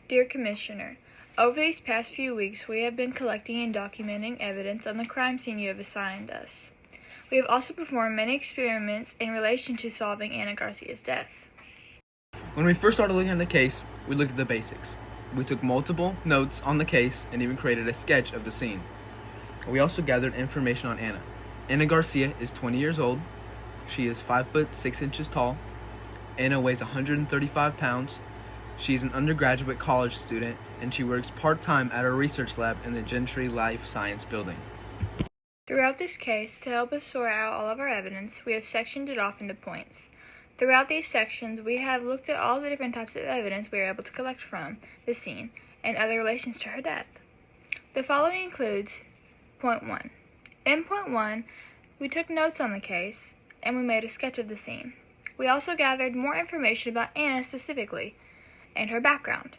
Dear Commissioner, over these past few weeks we have been collecting and documenting evidence on the crime scene you have assigned us. We have also performed many experiments in relation to solving Ana Garcia's death. When we first started looking at the case, we looked at the basics. We took multiple notes on the case and even created a sketch of the scene. We also gathered information on Ana. Ana Garcia is 20 years old. She is 5 foot 6 inches tall. Ana weighs 135 pounds. She's an undergraduate college student, and she works part-time at a research lab in the Gentry Life Science building. Throughout this case, to help us sort out all of our evidence, we have sectioned it off into points. Throughout these sections, we have looked at all the different types of evidence we were able to collect from the scene and other relations to her death. The following includes Point 1. In Point 1, we took notes on the case, and we made a sketch of the scene. We also gathered more information about Ana specifically, and her background.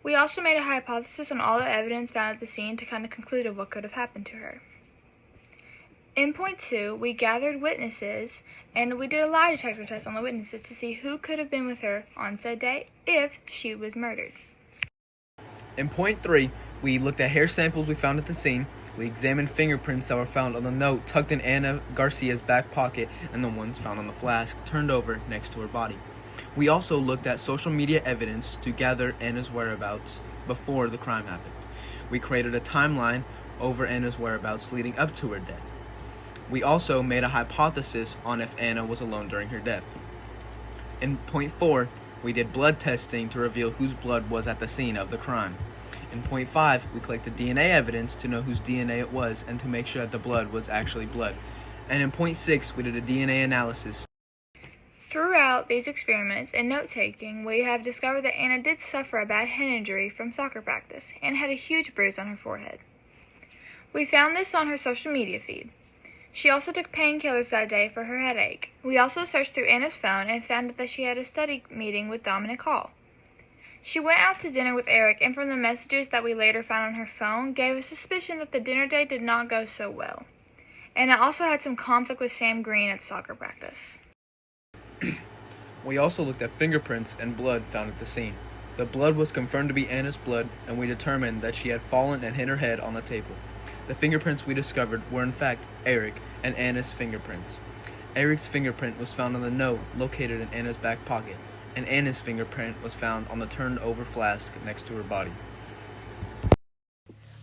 We also made a hypothesis on all the evidence found at the scene to kind of conclude of what could have happened to her. In Point 2, we gathered witnesses, and we did a lie detector test on the witnesses to see who could have been with her on said day if she was murdered. In Point 3, we looked at hair samples we found at the scene. We examined fingerprints that were found on the note tucked in Ana Garcia's back pocket and the ones found on the flask turned over next to her body. We also looked at social media evidence to gather Ana's whereabouts before the crime happened. We created a timeline over Ana's whereabouts leading up to her death. We also made a hypothesis on if Ana was alone during her death. In Point 4, we did blood testing to reveal whose blood was at the scene of the crime. In Point 5, we collected DNA evidence to know whose DNA it was and to make sure that the blood was actually blood. And in Point 6, we did a DNA analysis. Throughout these experiments and note-taking, we have discovered that Ana did suffer a bad head injury from soccer practice and had a huge bruise on her forehead. We found this on her social media feed. She also took painkillers that day for her headache. We also searched through Ana's phone and found that she had a study meeting with Dominic Hall. She went out to dinner with Eric, and from the messages that we later found on her phone, gave a suspicion that the dinner date did not go so well. Ana also had some conflict with Sam Green at soccer practice. We also looked at fingerprints and blood found at the scene. The blood was confirmed to be Ana's blood, and we determined that she had fallen and hit her head on the table. The fingerprints we discovered were in fact Eric and Ana's fingerprints. Eric's fingerprint was found on the note located in Ana's back pocket, and Ana's fingerprint was found on the turned over flask next to her body.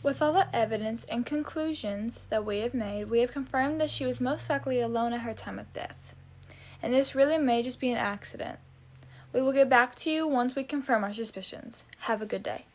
With all the evidence and conclusions that we have made, we have confirmed that she was most likely alone at her time of death. And this really may just be an accident. We will get back to you once we confirm our suspicions. Have a good day.